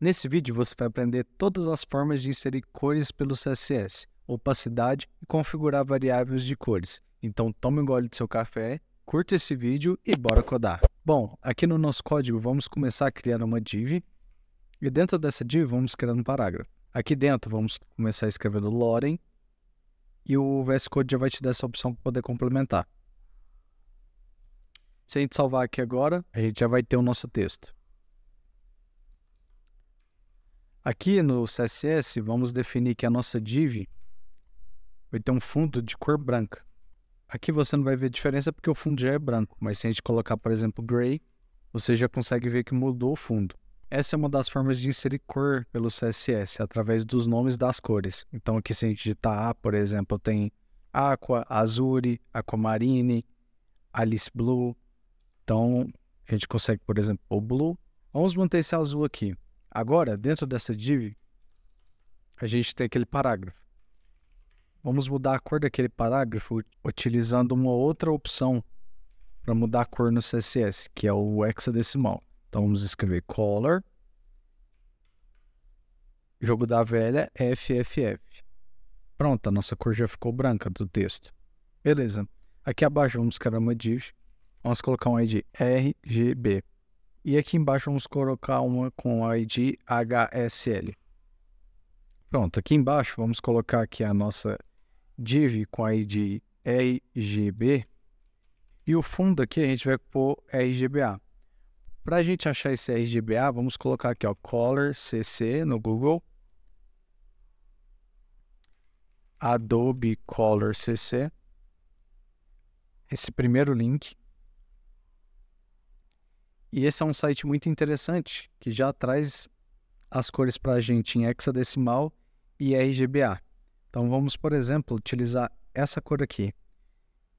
Nesse vídeo você vai aprender todas as formas de inserir cores pelo CSS, opacidade e configurar variáveis de cores. Então tome um gole de seu café, curta esse vídeo e bora codar. Bom, aqui no nosso código vamos começar a criar uma div e dentro dessa div vamos criar um parágrafo. Aqui dentro vamos começar escrevendo Loren e o VS Code já vai te dar essa opção para poder complementar. Se a gente salvar aqui agora, a gente já vai ter o nosso texto. Aqui no CSS, vamos definir que a nossa div vai ter um fundo de cor branca. Aqui você não vai ver diferença porque o fundo já é branco, mas se a gente colocar, por exemplo, gray, você já consegue ver que mudou o fundo. Essa é uma das formas de inserir cor pelo CSS, através dos nomes das cores. Então aqui se a gente digitar A, por exemplo, tem Aqua, Azure, Aquamarine, Alice Blue. Então a gente consegue, por exemplo, o Blue. Vamos manter esse azul aqui. Agora, dentro dessa div, a gente tem aquele parágrafo. Vamos mudar a cor daquele parágrafo utilizando uma outra opção para mudar a cor no CSS, que é o hexadecimal. Então vamos escrever color, jogo da velha, FFF. Pronto, a nossa cor já ficou branca do texto. Beleza. Aqui abaixo vamos criar uma div. Vamos colocar um ID RGB. E aqui embaixo vamos colocar uma com o ID HSL. Pronto, aqui embaixo vamos colocar aqui a nossa div com ID RGB. E o fundo aqui a gente vai pôr RGBA. Para a gente achar esse RGBA, vamos colocar aqui, ó, Color CC no Google. Adobe Color CC. Esse primeiro link. E esse é um site muito interessante, que já traz as cores para a gente em hexadecimal e RGBA. Então vamos, por exemplo, utilizar essa cor aqui.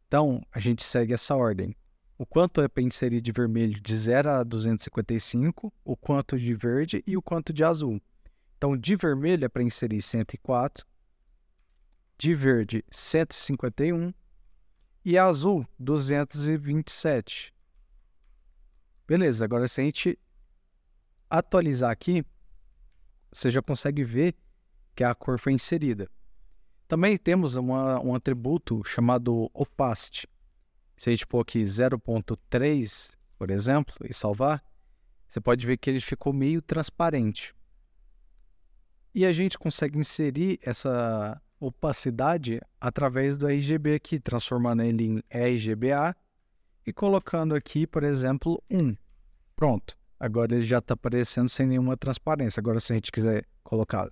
Então a gente segue essa ordem. O quanto é para inserir de vermelho de 0 a 255, o quanto de verde e o quanto de azul. Então de vermelho é para inserir 104, de verde 151 e azul 227. Beleza, agora se a gente atualizar aqui, você já consegue ver que a cor foi inserida. Também temos um atributo chamado opacity. Se a gente pôr aqui 0.3, por exemplo, e salvar, você pode ver que ele ficou meio transparente. E a gente consegue inserir essa opacidade através do RGB aqui, transformando ele em RGBA e colocando aqui, por exemplo, 1. Pronto. Agora ele já está aparecendo sem nenhuma transparência. Agora se a gente quiser colocar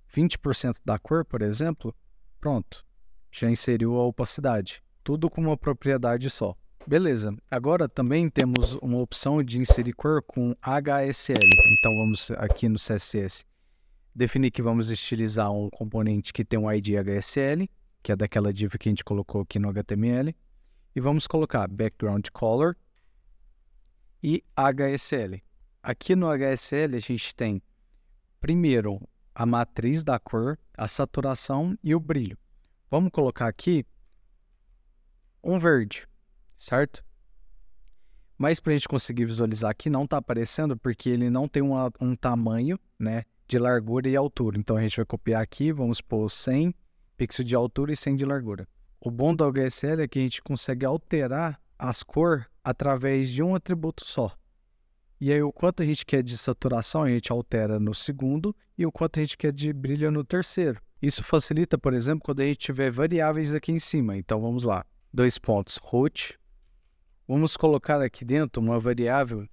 20% da cor, por exemplo, pronto. Já inseriu a opacidade. Tudo com uma propriedade só. Beleza. Agora também temos uma opção de inserir cor com HSL. Então vamos aqui no CSS definir que vamos estilizar um componente que tem um ID HSL, que é daquela div que a gente colocou aqui no HTML. E vamos colocar background color e HSL. Aqui no HSL a gente tem primeiro a matriz da cor, a saturação e o brilho. Vamos colocar aqui um verde, certo? Mas para a gente conseguir visualizar aqui não está aparecendo porque ele não tem um tamanho, né, de largura e altura. Então a gente vai copiar aqui, vamos pôr 100 pixels de altura e 100 de largura. O bom do HSL é que a gente consegue alterar as cores através de um atributo só. E aí o quanto a gente quer de saturação a gente altera no segundo e o quanto a gente quer de brilho no terceiro. Isso facilita, por exemplo, quando a gente tiver variáveis aqui em cima. Então vamos lá, 2 pontos, root. Vamos colocar aqui dentro uma variável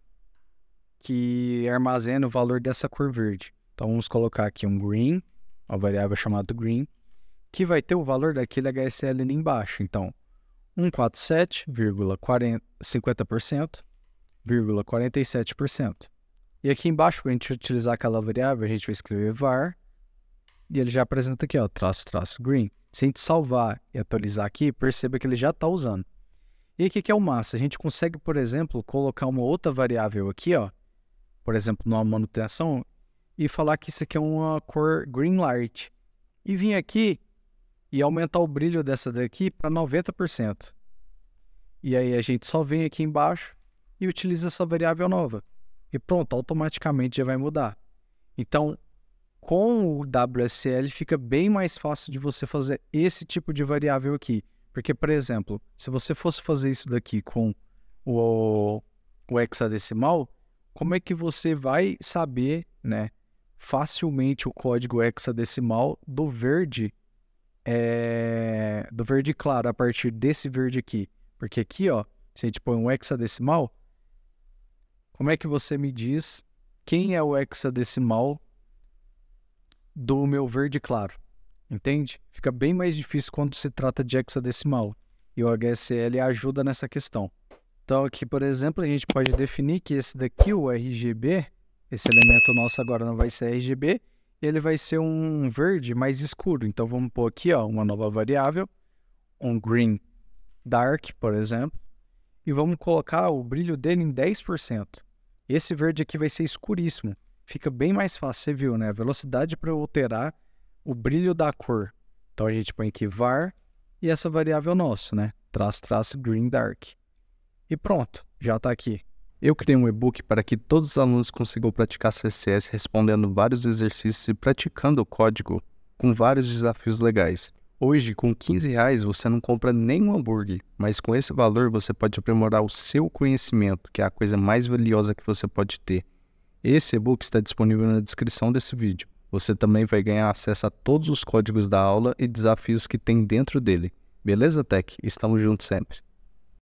que armazena o valor dessa cor verde. Então vamos colocar aqui um green, uma variável chamada green, que vai ter o valor daquele HSL ali embaixo. Então, 147,50%, 47%. E aqui embaixo, para a gente utilizar aquela variável, a gente vai escrever var, e ele já apresenta aqui, ó, traço green. Se a gente salvar e atualizar aqui, perceba que ele já está usando. E o que é o massa? A gente consegue, por exemplo, colocar uma outra variável aqui, ó, por exemplo, numa manutenção, e falar que isso aqui é uma cor green light. E vir aqui e aumentar o brilho dessa daqui para 90%. E aí a gente só vem aqui embaixo e utiliza essa variável nova. E pronto, automaticamente já vai mudar. Então, com o WSL fica bem mais fácil de você fazer esse tipo de variável aqui. Porque, por exemplo, se você fosse fazer isso daqui com o hexadecimal, como é que você vai saber, né, facilmente o código hexadecimal do verde claro a partir desse verde aqui? Porque aqui, ó, se a gente põe um hexadecimal, como é que você me diz quem é o hexadecimal do meu verde claro? Entende? Fica bem mais difícil quando se trata de hexadecimal. E o HSL ajuda nessa questão. Então aqui, por exemplo, a gente pode definir que esse daqui, o RGB, esse elemento nosso agora não vai ser RGB, ele vai ser um verde mais escuro. Então vamos pôr aqui, ó, uma nova variável, um green dark, por exemplo, e vamos colocar o brilho dele em 10%. Esse verde aqui vai ser escuríssimo. Fica bem mais fácil, você viu, né? A velocidade para alterar o brilho da cor. Então a gente põe aqui var e essa variável nossa, né? Traço green dark. E pronto, já está aqui. Eu criei um e-book para que todos os alunos consigam praticar CSS respondendo vários exercícios e praticando o código com vários desafios legais. Hoje, com R$15, você não compra nem um hambúrguer, mas com esse valor você pode aprimorar o seu conhecimento, que é a coisa mais valiosa que você pode ter. Esse e-book está disponível na descrição desse vídeo. Você também vai ganhar acesso a todos os códigos da aula e desafios que tem dentro dele. Beleza, Tech? Estamos juntos sempre.